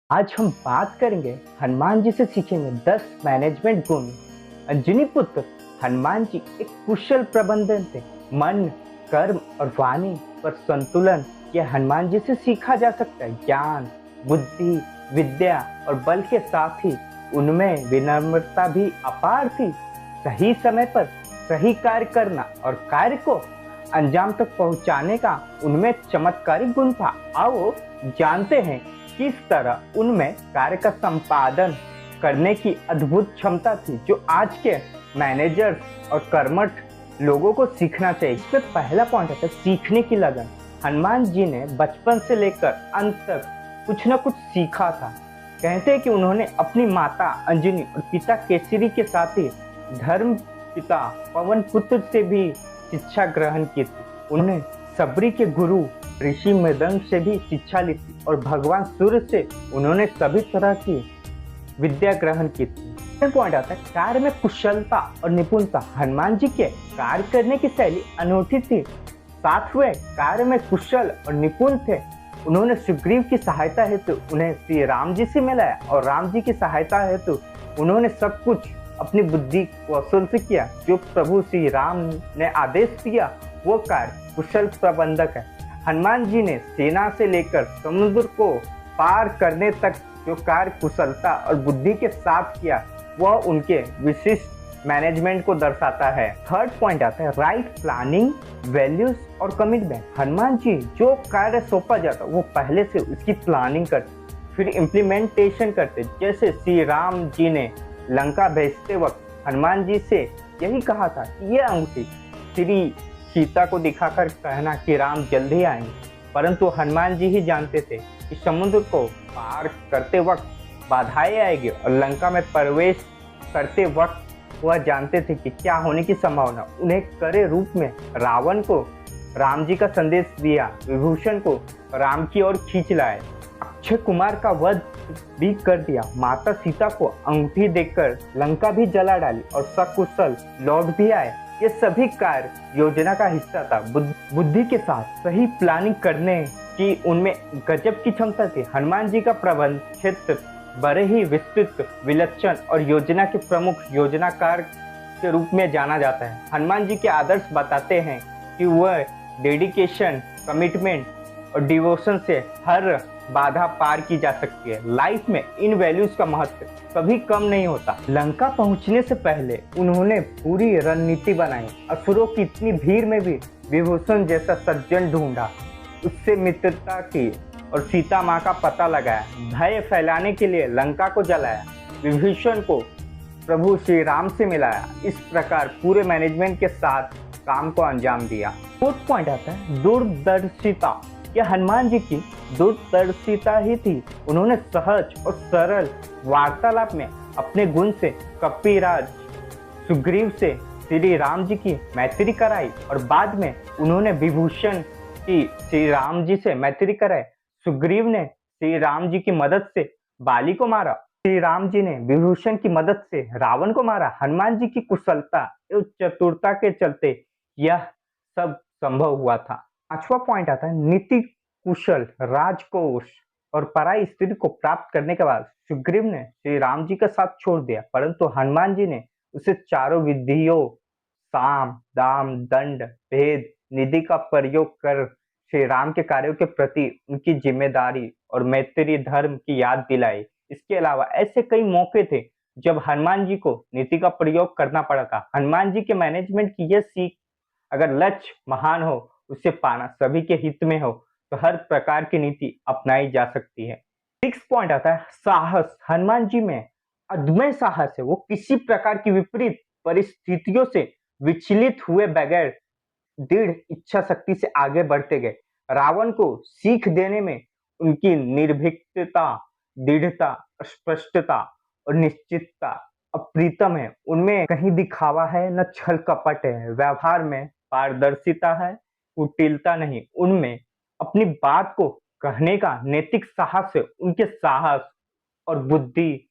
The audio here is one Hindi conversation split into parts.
आज हम बात करेंगे हनुमान जी से सीखेंगे 10 मैनेजमेंट गुण। अंजनी पुत्र हनुमान जी एक कुशल प्रबंधन थे। मन, कर्म और वाणी पर संतुलन यह हनुमान जी से सीखा जा सकता है। ज्ञान, बुद्धि, विद्या और बल के साथ ही उनमें विनम्रता भी अपार थी। सही समय पर सही कार्य करना और कार्य को अंजाम तक पहुंचाने का उनमें चमत्कारिक गुण था। आओ जानते हैं किस तरह उनमें कार्य का संपादन करने की अद्भुत क्षमता थी, जो आज के मैनेजर्स और कर्मठ लोगों को सीखना चाहिए। इसमें पहला पॉइंट है सीखने की लगन। हनुमान जी ने बचपन से लेकर अंत तक कुछ न कुछ सीखा था। कहते हैं कि उन्होंने अपनी माता अंजनी और पिता केसरी के साथ ही धर्म पिता पवन पुत्र से भी शिक्षा ग्रहण की थी। उन्होंने सबरी के गुरु ऋषि मृदंग से भी शिक्षा ली थी और भगवान सूर्य से उन्होंने सभी तरह की विद्या ग्रहण की थी। पॉइंट आता है कार्य में कुशलता और निपुणता। हनुमान जी के कार्य करने की शैली अनूठी थी। साथ वे कार्य में कुशल और निपुण थे। उन्होंने सुग्रीव की सहायता हेतु उन्हें श्री राम जी से मिलाया और राम जी की सहायता हेतु उन्होंने सब कुछ अपनी बुद्धि कौशल से किया। जो प्रभु श्री राम ने आदेश दिया वो कार्य कुशल प्रबंधक है। हनुमान जी ने सेना से लेकर समुद्र को पार करने तक जो कार्य कुशलता और बुद्धि के साथ किया वह उनके विशिष्ट मैनेजमेंट को दर्शाता है। थर्ड पॉइंट आता है राइट प्लानिंग, वैल्यूज और कमिटमेंट। हनुमान जी जो कार्य सौंपा जाता वो पहले से उसकी प्लानिंग करते फिर इम्प्लीमेंटेशन करते। जैसे श्री राम जी ने लंका भेजते वक्त हनुमान जी से यही कहा था कि ये अंगूठी श्री सीता को दिखाकर कहना कि राम जल्दी आएंगे, परंतु हनुमान जी ही जानते थे कि समुद्र को पार करते वक्त बाधाएं आएगी और लंका में प्रवेश करते वक्त वह जानते थे कि क्या होने की संभावना। उन्हें करे रूप में रावण को राम जी का संदेश दिया, विभूषण को राम की ओर खींच लाए, अक्षय कुमार का वध भी कर दिया, माता सीता को अंगूठी देकर लंका भी जला डाली और सकुशल लौट भी आए। ये सभी कार्य योजना का हिस्सा था। बुद्धि के साथ सही प्लानिंग करने की उनमें गजब की क्षमता थी। हनुमान जी का प्रबंध क्षेत्र बड़े ही विस्तृत, विलक्षण और योजना के प्रमुख योजनाकार के रूप में जाना जाता है। हनुमान जी के आदर्श बताते हैं कि वह डेडिकेशन, कमिटमेंट और डिवोशन से हर बाधा पार की जा सकती है। लाइफ में इन वैल्यूज का महत्व कभी कम नहीं होता। लंका पहुंचने से पहले उन्होंने पूरी रणनीति बनाई। असुरों की इतनी भीड़ में भी विभूषण जैसा सज्जन ढूंढा, उससे मित्रता की और सीता माँ का पता लगाया, भय फैलाने के लिए लंका को जलाया, विभीषण को प्रभु श्री राम से मिलाया। इस प्रकार पूरे मैनेजमेंट के साथ काम को अंजाम दिया। फोर्थ पॉइंट आता है दूरदर्शिता। यह हनुमान जी की दूरदर्शिता ही थी। उन्होंने सहज और सरल वार्तालाप में अपने गुण से कपिराज सुग्रीव से श्री राम जी की मैत्री कराई और बाद में उन्होंने विभूषण की श्री राम जी से मैत्री कराई। सुग्रीव ने श्री राम जी की मदद से बाली को मारा, श्री राम जी ने विभूषण की मदद से रावण को मारा। हनुमान जी की कुशलता एवं चतुरता के चलते यह सब संभव हुआ था। पांचवा पॉइंट आता है नीति कुशल। राजकोष और पराई स्त्री को प्राप्त करने के बाद सुग्रीव ने श्री राम जी का साथ छोड़ दिया, परंतु हनुमान जी ने उसे चारों विधियों साम, दाम, दंड, भेद, निधि का प्रयोग कर श्री राम के कार्यों के प्रति उनकी जिम्मेदारी और मैत्री धर्म की याद दिलाई। इसके अलावा ऐसे कई मौके थे जब हनुमान जी को नीति का प्रयोग करना पड़ा था। हनुमान जी के मैनेजमेंट की यह सीख, अगर लक्ष्य महान हो उसे पाना सभी के हित में हो तो हर प्रकार की नीति अपनाई जा सकती है। सिक्स पॉइंट आता है साहस। हनुमान जी में अदम्य साहस है। वो किसी प्रकार की विपरीत परिस्थितियों से विचलित हुए बगैर दृढ़ इच्छा शक्ति से आगे बढ़ते गए। रावण को सीख देने में उनकी निर्भीकता, दृढ़ता, स्पष्टता और निश्चितता अप्रीतम है। उनमें कहीं दिखावा है न छल कपट है। व्यवहार में पारदर्शिता है, कुटिलता नहीं। उनमें अपनी बात को कहने का नैतिक साहस है। उनके साहस और बुद्धि,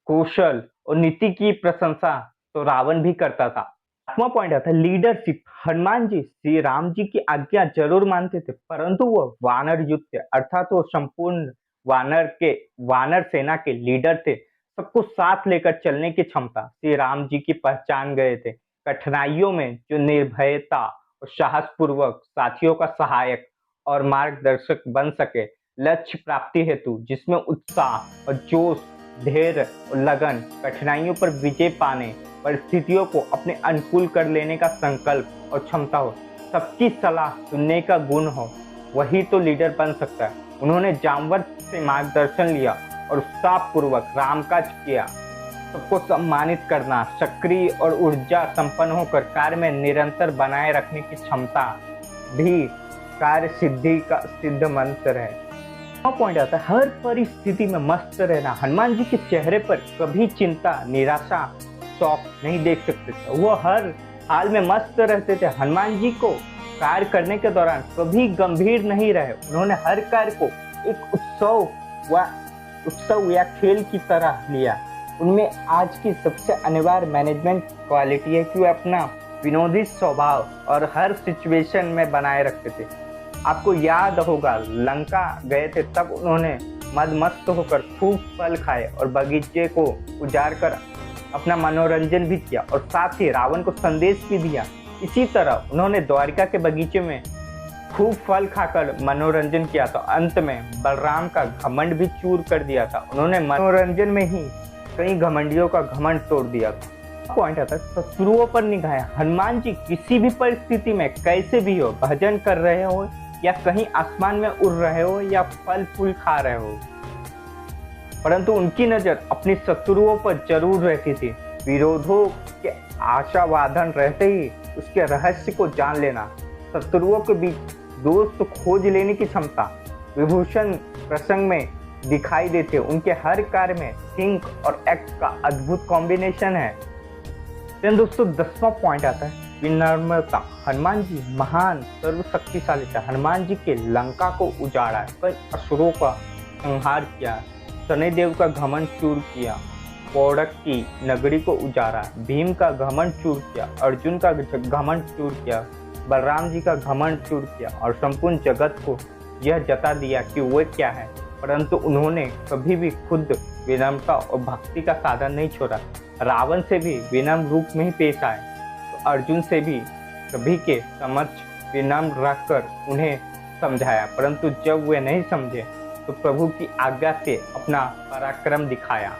कौशल और नीति की प्रशंसा तो रावण भी करता था। आठवां पॉइंट आता है लीडरशिप। हनुमान जी श्री राम जी की आज्ञा जरूर मानते थे, परंतु वो वानर युद्ध थे, अर्थात वो संपूर्ण वानर सेना के लीडर थे, सबको साथ लेकर चलने की क्षमता श्री राम जी की पहचान गए थे। कठिनाइयों में जो निर्भयता और साहस पूर्वक साथियों का सहायक और मार्गदर्शक बन सके, लक्ष्य प्राप्ति हेतु जिसमें उत्साह और जोश, धैर्य और लगन, कठिनाइयों पर विजय पाने, परिस्थितियों को अपने अनुकूल कर लेने का संकल्प और क्षमता हो, सबकी सलाह सुनने का गुण हो, वही तो लीडर बन सकता है। उन्होंने जामवंत से मार्गदर्शन लिया और उत्साहपूर्वक रामकाज किया। सबको सम्मानित करना, सक्रिय और ऊर्जा संपन्न होकर कार्य में निरंतर बनाए रखने की क्षमता भी कार्य सिद्धि का सिद्ध मंत्र है। पॉइंट आता है, हर परिस्थिति में मस्त रहना। हनुमान जी के चेहरे पर कभी चिंता, निराशा, शौक नहीं देख सकते थे। वो हर हाल में मस्त रहते थे। हनुमान जी को कार्य करने के दौरान कभी गंभीर नहीं रहे। उन्होंने हर कार्य को एक उत्सव या खेल की तरह लिया। उनमें आज की सबसे अनिवार्य मैनेजमेंट क्वालिटी है कि वे अपना विनोदी स्वभाव और हर सिचुएशन में बनाए रखते थे। आपको याद होगा, लंका गए थे तब उन्होंने मदमस्त होकर खूब फल खाए और बगीचे को उजाड़ कर अपना मनोरंजन भी किया और साथ ही रावण को संदेश भी दिया। इसी तरह उन्होंने द्वारिका के बगीचे में खूब फल खाकर मनोरंजन किया था। अंत में बलराम का घमंड भी चूर कर दिया था। उन्होंने मनोरंजन में ही कई घमंडियों का घमंड तोड़ दिया था। पॉइंट आता है, शत्रुओं पर निगाहें। हनुमान जी किसी भी परिस्थिति में कैसे भी हो, भजन कर रहे हो या कहीं आसमान में उड़ रहे हो या फल फूल खा रहे हो, परंतु उनकी नजर अपनी शत्रुओं पर जरूर रहती थी। विरोधों के आशावादन रहते ही उसके रहस्य को जान लेना, शत्रुओं के बीच दोस्त खोज लेने की क्षमता विभूषण प्रसंग में दिखाई देते। उनके हर कार्य में थिंक और एक्ट का अद्भुत कॉम्बिनेशन है। then दोस्तों 10वां पॉइंट आता है, विनम्रता। हनुमान जी महान सर्वशक्तिशाली थे। हनुमान जी के लंका को उजाड़ा, कई असुरों का संहार किया, शनिदेव का घमंड चूर किया, पौड़क की नगरी को उजाड़ा, भीम का घमंड चूर किया, अर्जुन का घमंड चूर किया, बलराम जी का घमंड चूर किया और संपूर्ण जगत को यह जता दिया कि वे क्या है। परंतु उन्होंने कभी भी खुद विनम्रता और भक्ति का साधन नहीं छोड़ा। रावण से भी विनम्र रूप में ही पेश आए, तो अर्जुन से भी सभी के समक्ष विनम्र रखकर उन्हें समझाया। परंतु जब वे नहीं समझे तो प्रभु की आज्ञा से अपना पराक्रम दिखाया।